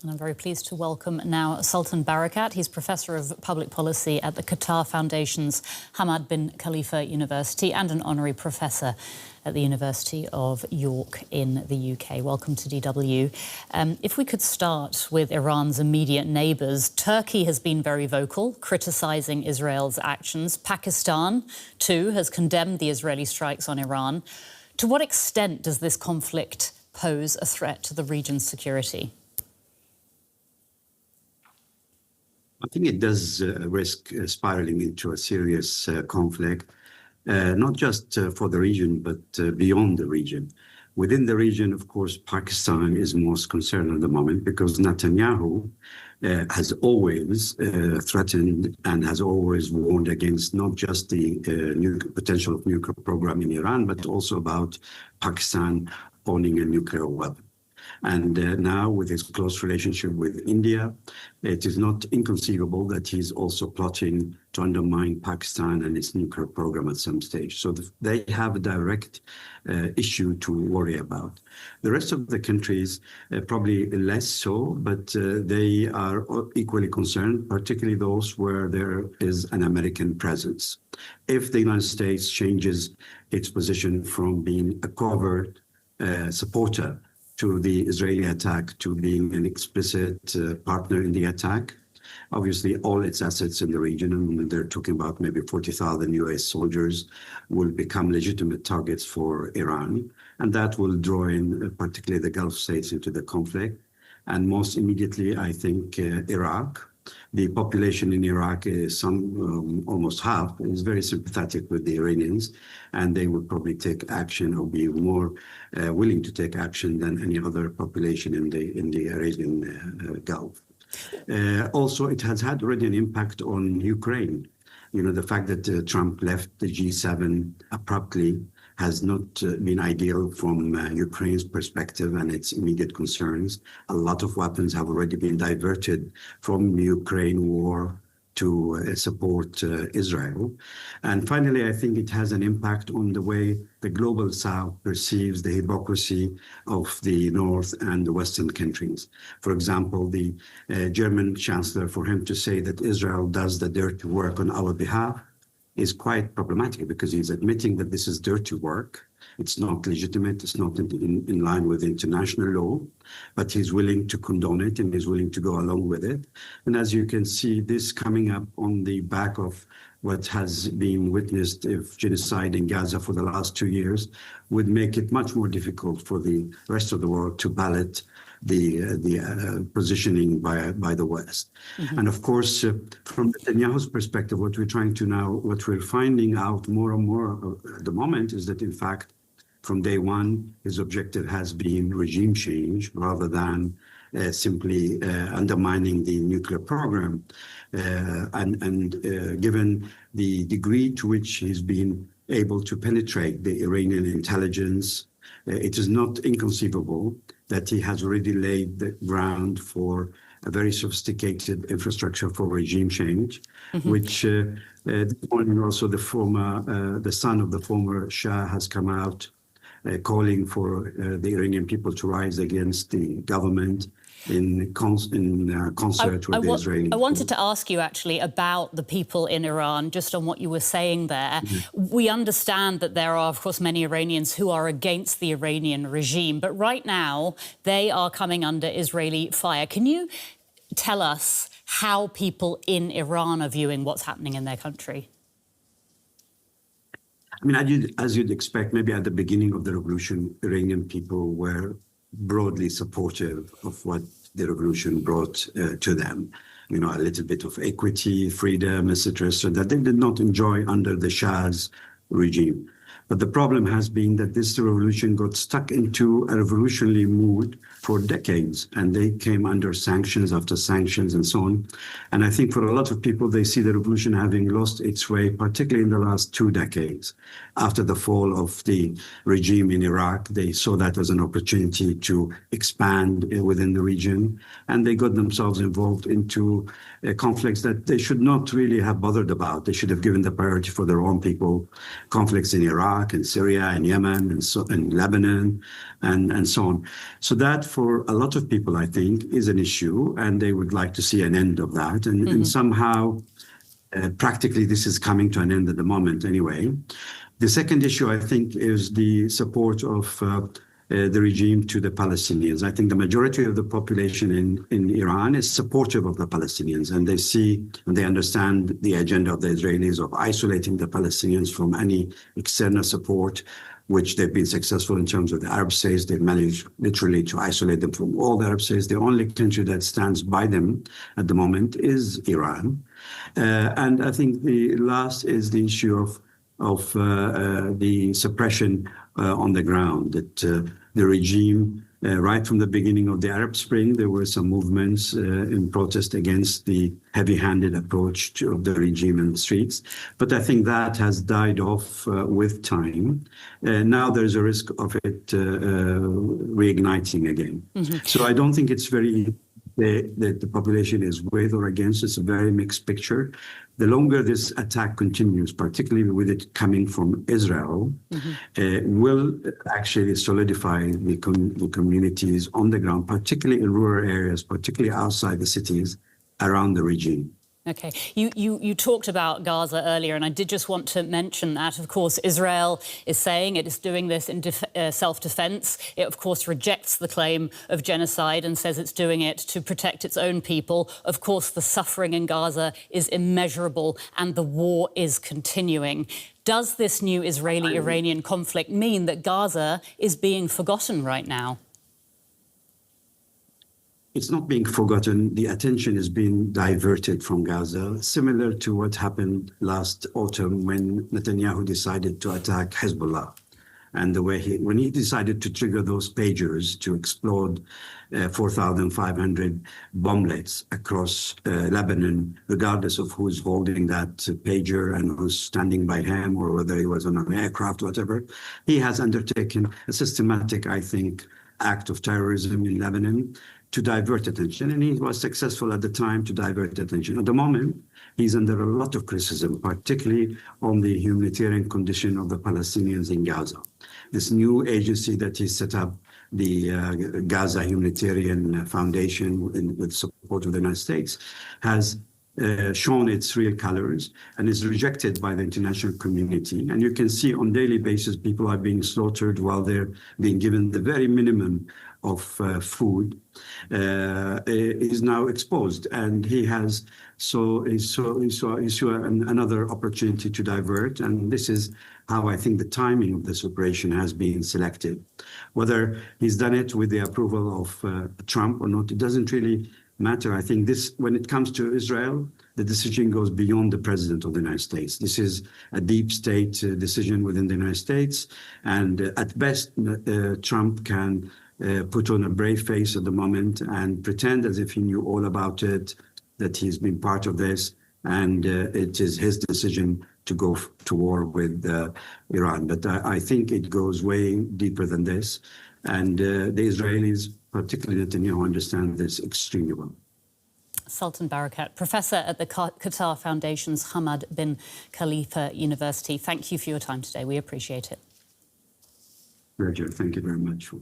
And I'm very pleased to welcome now Sultan Barakat. He's Professor of Public Policy at the Qatar Foundation's Hamad bin Khalifa University and an Honorary Professor at the University of York in the UK. Welcome to DW. If we could start with Iran's immediate neighbours, Turkey has been very vocal, criticising Israel's actions. Pakistan, too, has condemned the Israeli strikes on Iran. To what extent does this conflict pose a threat to the region's security? I think it does risk spiraling into a serious conflict, not just for the region, but beyond the region. Within the region, of course, Pakistan is most concerned at the moment because Netanyahu has always threatened and has always warned against not just the potential of nuclear program in Iran, but also about Pakistan owning a nuclear weapon. And now, with his close relationship with India, it is not inconceivable that he's also plotting to undermine Pakistan and its nuclear program at some stage. So they have a direct issue to worry about. The rest of the countries, probably less so, but they are equally concerned, particularly those where there is an American presence. If the United States changes its position from being a covert supporter to the Israeli attack to being an explicit partner in the attack. Obviously, all its assets in the region, and they're talking about maybe 40,000 US soldiers, will become legitimate targets for Iran. And that will draw in particularly the Gulf states into the conflict. And most immediately, I think, Iraq. The population in Iraq is almost half, is very sympathetic with the Iranians, and they would probably take action or be more willing to take action than any other population in the Arabian Gulf. Also, it has had already an impact on Ukraine. You know, the fact that Trump left the G7 abruptly has not been ideal from Ukraine's perspective and its immediate concerns. A lot of weapons have already been diverted from the Ukraine war to support Israel. And finally, I think it has an impact on the way the global South perceives the hypocrisy of the North and the Western countries. For example, the German Chancellor, for him to say that Israel does the dirty work on our behalf, is quite problematic because he's admitting that this is dirty work. It's not legitimate. It's not in line with international law, but he's willing to condone it and he's willing to go along with it. And as you can see, this coming up on the back of what has been witnessed of genocide in Gaza for the last 2 years would make it much more difficult for the rest of the world to ballot the positioning by the West. Mm-hmm. And of course, from Netanyahu's perspective, what we're finding out more and more at the moment is that, in fact, from day one, his objective has been regime change rather than simply undermining the nuclear program. Given the degree to which he's been able to penetrate the Iranian intelligence, it is not inconceivable that he has already laid the ground for a very sophisticated infrastructure for regime change, mm-hmm. which also the son of the former Shah has come out calling for the Iranian people to rise against the government in concert with the Israeli people. I wanted to ask you actually about the people in Iran, just on what you were saying there. Mm-hmm. We understand that there are, of course, many Iranians who are against the Iranian regime, but right now they are coming under Israeli fire. Can you tell us how people in Iran are viewing what's happening in their country? I mean, as you'd expect, maybe at the beginning of the revolution, Iranian people were broadly supportive of what the revolution brought to them. You know, a little bit of equity, freedom, etc., so that they did not enjoy under the Shah's regime. But the problem has been that this revolution got stuck into a revolutionary mood for decades, and they came under sanctions after sanctions and so on. And I think for a lot of people, they see the revolution having lost its way, particularly in the last 2 decades. After the fall of the regime in Iraq, they saw that as an opportunity to expand within the region, and they got themselves involved into conflicts that they should not really have bothered about. They should have given the priority for their own people, conflicts in Iraq, Iraq and Syria and Yemen and Lebanon and so on. So that for a lot of people, I think, is an issue, and they would like to see an end of that. And somehow, practically, this is coming to an end at the moment anyway. The second issue, I think, is the support of the regime to the Palestinians. I think the majority of the population in Iran is supportive of the Palestinians, and they see and they understand the agenda of the Israelis of isolating the Palestinians from any external support, which they've been successful in terms of the Arab states. They've managed literally to isolate them from all the Arab states. The only country that stands by them at the moment is Iran. And I think the last is the issue of the suppression on the ground, that the regime, right from the beginning of the Arab Spring, there were some movements in protest against the heavy-handed approach of the regime in the streets. But I think that has died off with time. Now there's a risk of it reigniting again. So I don't think it's very that the population is with or against. It's a very mixed picture. The longer this attack continues, particularly with it coming from Israel, will actually solidify the communities on the ground, particularly in rural areas, particularly outside the cities, around the regime. OK. You talked about Gaza earlier, and I did just want to mention that, of course, Israel is saying it is doing this in self-defense. It, of course, rejects the claim of genocide and says it's doing it to protect its own people. Of course, the suffering in Gaza is immeasurable and the war is continuing. Does this new Israeli-Iranian conflict mean that Gaza is being forgotten right now? It's not being forgotten. The attention is being diverted from Gaza, similar to what happened last autumn when Netanyahu decided to attack Hezbollah. And the way when he decided to trigger those pagers to explode 4,500 bomblets across Lebanon, regardless of who's holding that pager and who's standing by him, or whether he was on an aircraft, whatever, he has undertaken a systematic, I think, act of terrorism in Lebanon to divert attention, and he was successful at the time to divert attention. At the moment, he's under a lot of criticism, particularly on the humanitarian condition of the Palestinians in Gaza. This new agency that he set up, the Gaza Humanitarian Foundation, with support of the United States, has shown its real colors and is rejected by the international community. And you can see on a daily basis, people are being slaughtered while they're being given the very minimum of food. Is now exposed, and he has another opportunity to divert. And this is how I think the timing of this operation has been selected. Whether he's done it with the approval of Trump or not, it doesn't really matter. I think this, when it comes to Israel, the decision goes beyond the president of the United States. This is a deep state decision within the United States, and at best, Trump can put on a brave face at the moment and pretend as if he knew all about it, that he's been part of this, and it is his decision to go to war with Iran. But I think it goes way deeper than this, and the Israelis, particularly Netanyahu, understand this extremely well. Sultan Barakat, professor at the Qatar Foundation's Hamad bin Khalifa University. Thank you for your time today. We appreciate it. Roger, thank you very much.